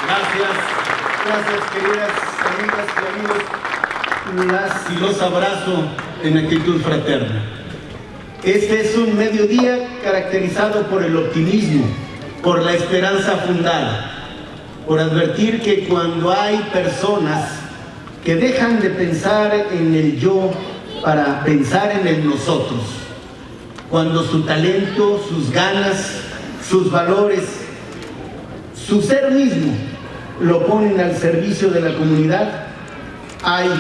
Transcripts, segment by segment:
Gracias, queridas amigas y amigos. Las y los abrazo en actitud fraterna. Este es un mediodía caracterizado por el optimismo, por la esperanza fundada, por advertir que cuando hay personas que dejan de pensar en el yo para pensar en el nosotros, cuando su talento, sus ganas, sus valores, su ser mismo lo ponen al servicio de la comunidad, hay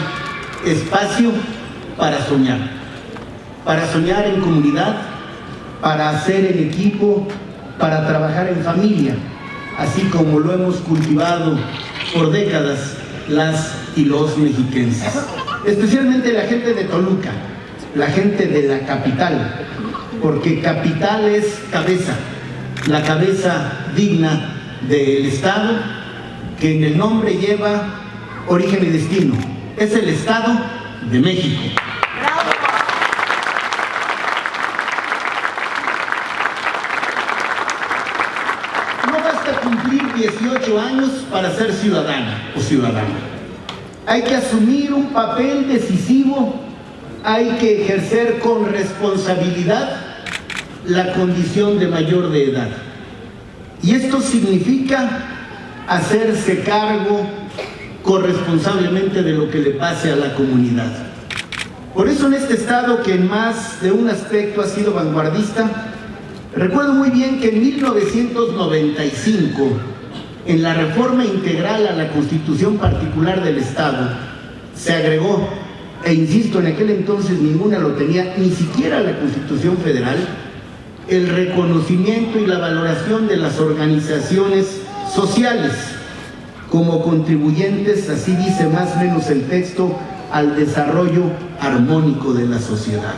espacio para soñar en comunidad, para hacer en equipo, para trabajar en familia, así como lo hemos cultivado por décadas las y los mexiquenses, especialmente la gente de Toluca, la gente de la capital, porque capital es cabeza, la cabeza digna del Estado, que en el nombre lleva origen y destino. Es el Estado de México. No basta cumplir 18 años para ser ciudadana o ciudadano. Hay que asumir un papel decisivo, hay que ejercer con responsabilidad la condición de mayor de edad. Y esto significa hacerse cargo corresponsablemente de lo que le pase a la comunidad. Por eso en este estado, que en más de un aspecto ha sido vanguardista, recuerdo muy bien que en 1995, en la reforma integral a la Constitución particular del Estado, se agregó, e insisto, en aquel entonces ninguna lo tenía, ni siquiera la Constitución Federal, el reconocimiento y la valoración de las organizaciones sociales como contribuyentes, así dice más o menos el texto, al desarrollo armónico de la sociedad.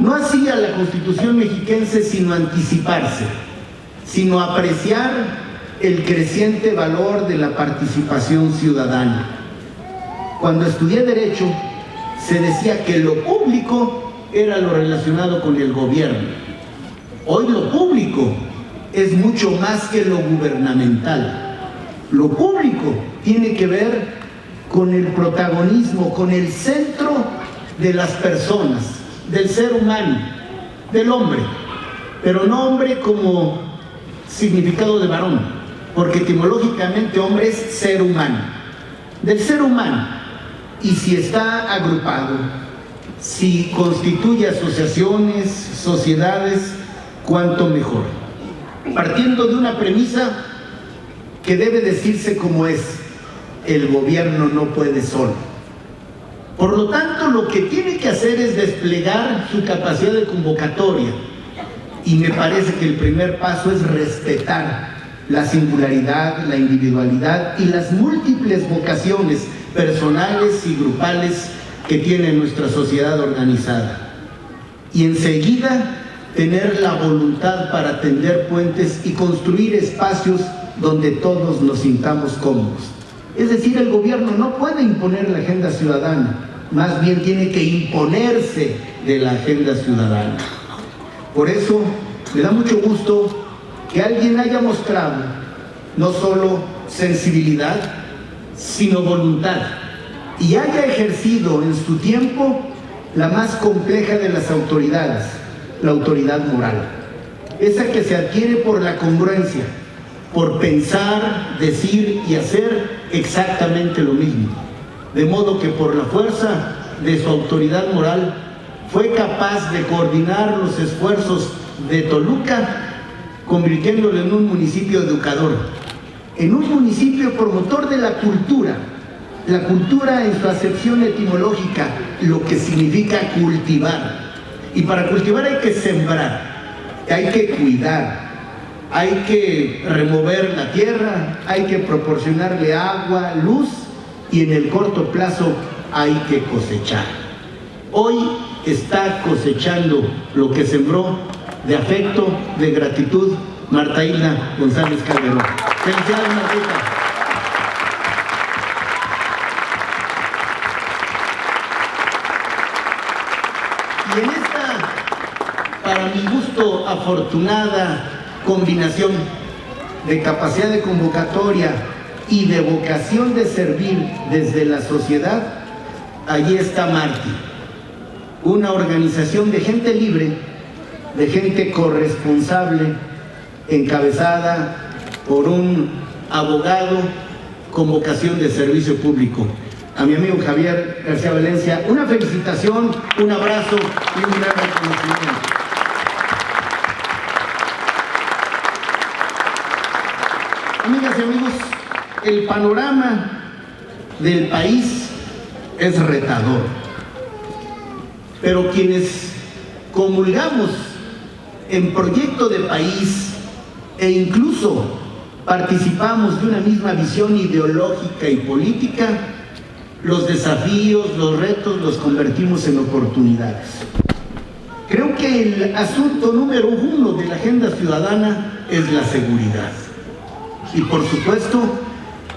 No hacía la Constitución mexiquense sino anticiparse, sino apreciar el creciente valor de la participación ciudadana. Cuando estudié Derecho, se decía que lo público era lo relacionado con el gobierno. Hoy lo público es mucho más que lo gubernamental. Lo público tiene que ver con el protagonismo, con el centro de las personas, del ser humano, del hombre, pero no hombre como significado de varón, porque etimológicamente hombre es ser humano, del ser humano. Y si está agrupado, si constituye asociaciones, sociedades, cuanto mejor. Partiendo de una premisa que debe decirse como es: el gobierno no puede solo. Por lo tanto, lo que tiene que hacer es desplegar su capacidad de convocatoria, y me parece que el primer paso es respetar la singularidad, la individualidad y las múltiples vocaciones personales y grupales que tiene nuestra sociedad organizada, y enseguida tener la voluntad para tender puentes y construir espacios donde todos nos sintamos cómodos. Es decir, el gobierno no puede imponer la agenda ciudadana, más bien tiene que imponerse de la agenda ciudadana. Por eso me da mucho gusto que alguien haya mostrado no solo sensibilidad, sino voluntad, y haya ejercido en su tiempo la más compleja de las autoridades, la autoridad moral, esa que se adquiere por la congruencia, por pensar, decir y hacer exactamente lo mismo, de modo que por la fuerza de su autoridad moral fue capaz de coordinar los esfuerzos de Toluca, convirtiéndolo en un municipio educador, en un municipio promotor de la cultura en su acepción etimológica, lo que significa cultivar. Y para cultivar hay que sembrar, hay que cuidar, hay que remover la tierra, hay que proporcionarle agua, luz, y en el corto plazo hay que cosechar. Hoy está cosechando lo que sembró, de afecto, de gratitud, Marta Hilda González Calderón. Felicidades, Martita. Y en esta, para mi gusto, afortunada combinación de capacidad de convocatoria y de vocación de servir desde la sociedad, allí está Marti, una organización de gente libre, de gente corresponsable, encabezada por un abogado con vocación de servicio público. A mi amigo Javier García Valencia, una felicitación, un abrazo y un gran reconocimiento. Amigas y amigos, el panorama del país es retador, pero quienes comulgamos en proyecto de país e incluso participamos de una misma visión ideológica y política, los desafíos, los retos los convertimos en oportunidades. Creo que el asunto número uno de la agenda ciudadana es la seguridad. Y por supuesto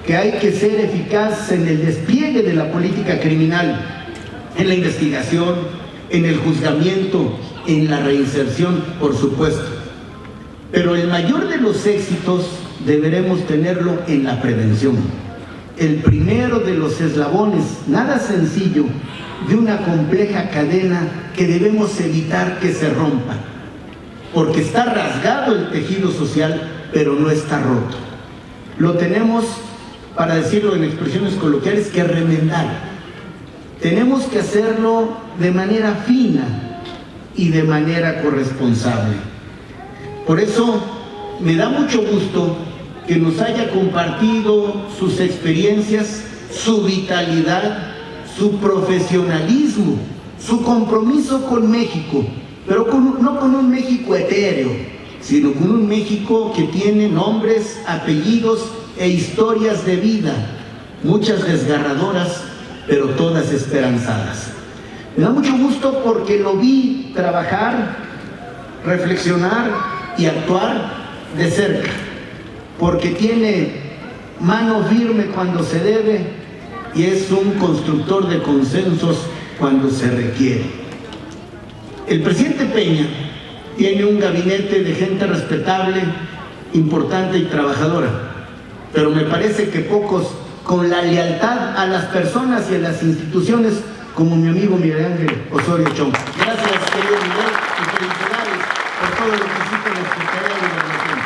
que hay que ser eficaz en el despliegue de la política criminal, en la investigación, en el juzgamiento, en la reinserción, por supuesto. Pero el mayor de los éxitos deberemos tenerlo en la prevención. El primero de los eslabones, nada sencillo, de una compleja cadena que debemos evitar que se rompa, porque está rasgado el tejido social, pero no está roto. Lo tenemos, para decirlo en expresiones coloquiales, que remendar. Tenemos que hacerlo de manera fina y de manera corresponsable. Por eso me da mucho gusto que nos haya compartido sus experiencias, su vitalidad, su profesionalismo, su compromiso con México, pero no con un México etéreo, sino con un México que tiene nombres, apellidos e historias de vida, muchas desgarradoras, pero todas esperanzadas. Me da mucho gusto porque lo vi trabajar, reflexionar y actuar de cerca, porque tiene mano firme cuando se debe y es un constructor de consensos cuando se requiere. El presidente Peña tiene un gabinete de gente respetable, importante y trabajadora, pero me parece que pocos con la lealtad a las personas y a las instituciones como mi amigo Miguel Ángel Osorio Chong. Gracias, querido Miguel, y felicidades por todo lo que hiciste en la Secretaría de Gobernación.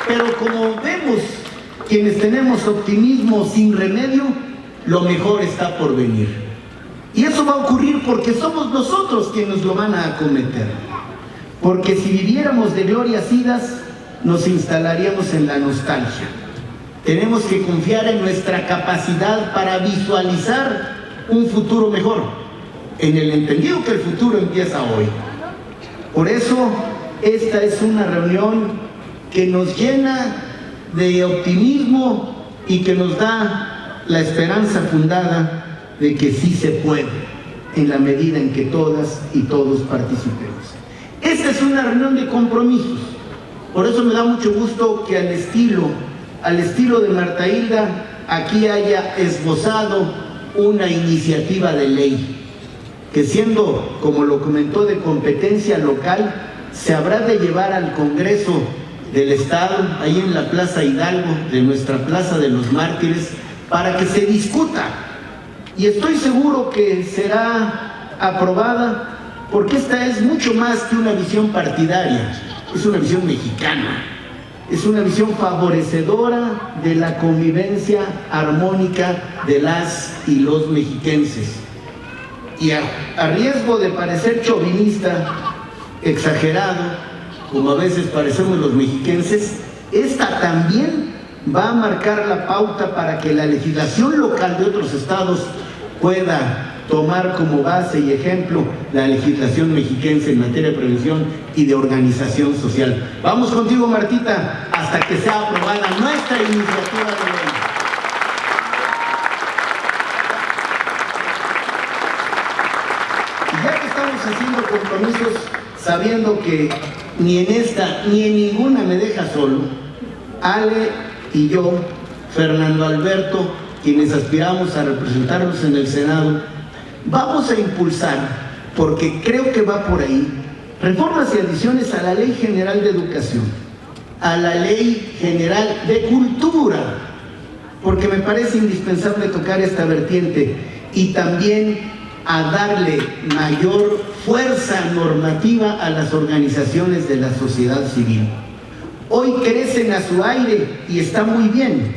Pero como vemos, quienes tenemos optimismo sin remedio, lo mejor está por venir. Y eso va a ocurrir porque somos nosotros quienes lo van a acometer. Porque si viviéramos de glorias idas, nos instalaríamos en la nostalgia. Tenemos que confiar en nuestra capacidad para visualizar un futuro mejor, en el entendido que el futuro empieza hoy. Por eso, esta es una reunión que nos llena de optimismo y que nos da la esperanza fundada de que sí se puede, en la medida en que todas y todos participemos. Esta es una reunión de compromisos. Por eso me da mucho gusto que al estilo de Marta Hilda, aquí haya esbozado una iniciativa de ley, que siendo, como lo comentó, de competencia local, se habrá de llevar al Congreso del Estado, ahí en la Plaza Hidalgo, de nuestra Plaza de los Mártires, para que se discuta. Y estoy seguro que será aprobada, porque esta es mucho más que una visión partidaria, es una visión mexicana, es una visión favorecedora de la convivencia armónica de las y los mexiquenses. Y a riesgo de parecer chauvinista, exagerado, como a veces parecemos los mexiquenses, esta también va a marcar la pauta para que la legislación local de otros estados pueda tomar como base y ejemplo la legislación mexiquense en materia de prevención y de organización social. Vamos contigo, Martita, hasta que sea aprobada nuestra iniciativa de ley. Y ya que estamos haciendo compromisos, sabiendo que ni en esta ni en ninguna me deja solo, Ale y yo, Fernando Alberto, quienes aspiramos a representarnos en el Senado, vamos a impulsar, porque creo que va por ahí, Reformas y adiciones a la Ley General de Educación, a la Ley General de Cultura, porque me parece indispensable tocar esta vertiente, y también a darle mayor fuerza normativa a las organizaciones de la sociedad civil. Hoy crecen a su aire y está muy bien,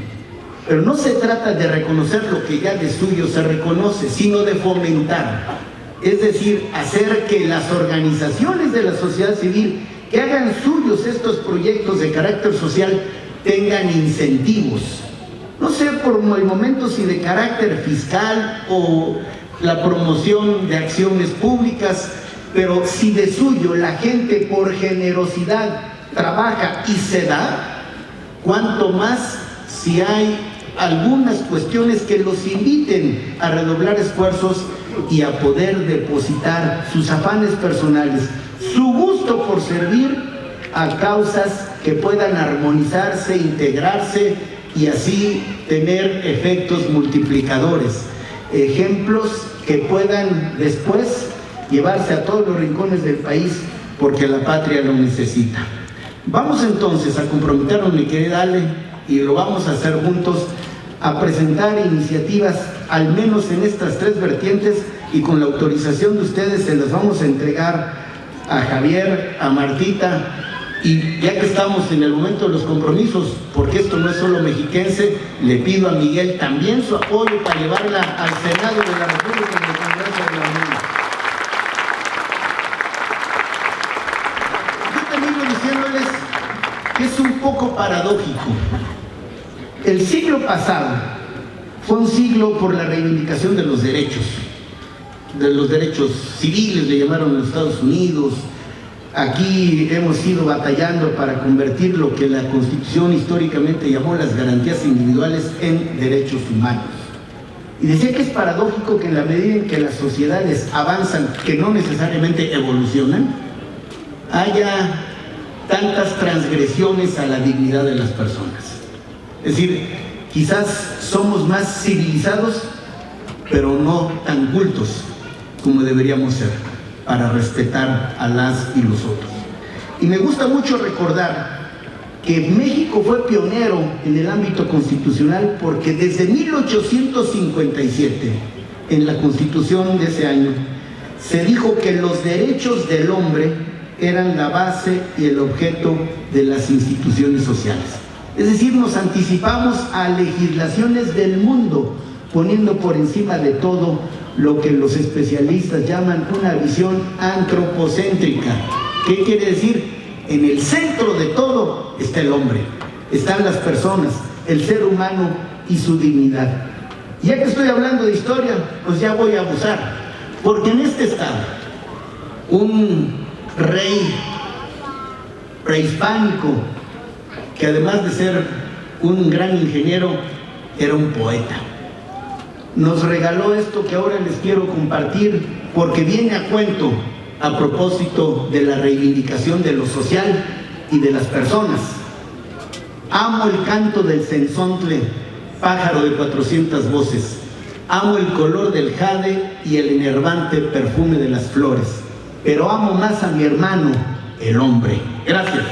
pero no se trata de reconocer lo que ya de suyo se reconoce, sino de fomentar. Es decir, hacer que las organizaciones de la sociedad civil que hagan suyos estos proyectos de carácter social tengan incentivos. No sé por el momento si de carácter fiscal o la promoción de acciones públicas, pero si de suyo la gente por generosidad trabaja y se da, cuanto más si hay algunas cuestiones que los inviten a redoblar esfuerzos y a poder depositar sus afanes personales, su gusto por servir a causas que puedan armonizarse, integrarse y así tener efectos multiplicadores, ejemplos que puedan después llevarse a todos los rincones del país porque la patria lo necesita. Vamos entonces a comprometernos, mi querida Ale, y lo vamos a hacer juntos, a presentar iniciativas, al menos en estas tres vertientes, y con la autorización de ustedes se las vamos a entregar a Javier, a Martita, y ya que estamos en el momento de los compromisos, porque esto no es solo mexiquense, le pido a Miguel también su apoyo para llevarla al Senado de la República en el Congreso de la Unión. Yo termino diciéndoles que es un poco paradójico. El siglo pasado fue un siglo por la reivindicación de los derechos civiles, le llamaron en los Estados Unidos. Aquí hemos ido batallando para convertir lo que la Constitución históricamente llamó las garantías individuales en derechos humanos. Y decía que es paradójico que en la medida en que las sociedades avanzan, que no necesariamente evolucionan, haya tantas transgresiones a la dignidad de las personas. Es decir, quizás somos más civilizados, pero no tan cultos como deberíamos ser para respetar a las y los otros. Y me gusta mucho recordar que México fue pionero en el ámbito constitucional porque desde 1857, en la Constitución de ese año, se dijo que los derechos del hombre eran la base y el objeto de las instituciones sociales. Es decir, nos anticipamos a legislaciones del mundo, poniendo por encima de todo lo que los especialistas llaman una visión antropocéntrica. ¿Qué quiere decir? En el centro de todo está el hombre, están las personas, el ser humano y su dignidad. Ya que estoy hablando de historia, pues ya voy a abusar, porque en este estado, un rey prehispánico, que además de ser un gran ingeniero, era un poeta, nos regaló esto que ahora les quiero compartir, porque viene a cuento a propósito de la reivindicación de lo social y de las personas. Amo el canto del cenzontle, pájaro de 400 voces. Amo el color del jade y el enervante perfume de las flores. Pero amo más a mi hermano, el hombre. Gracias.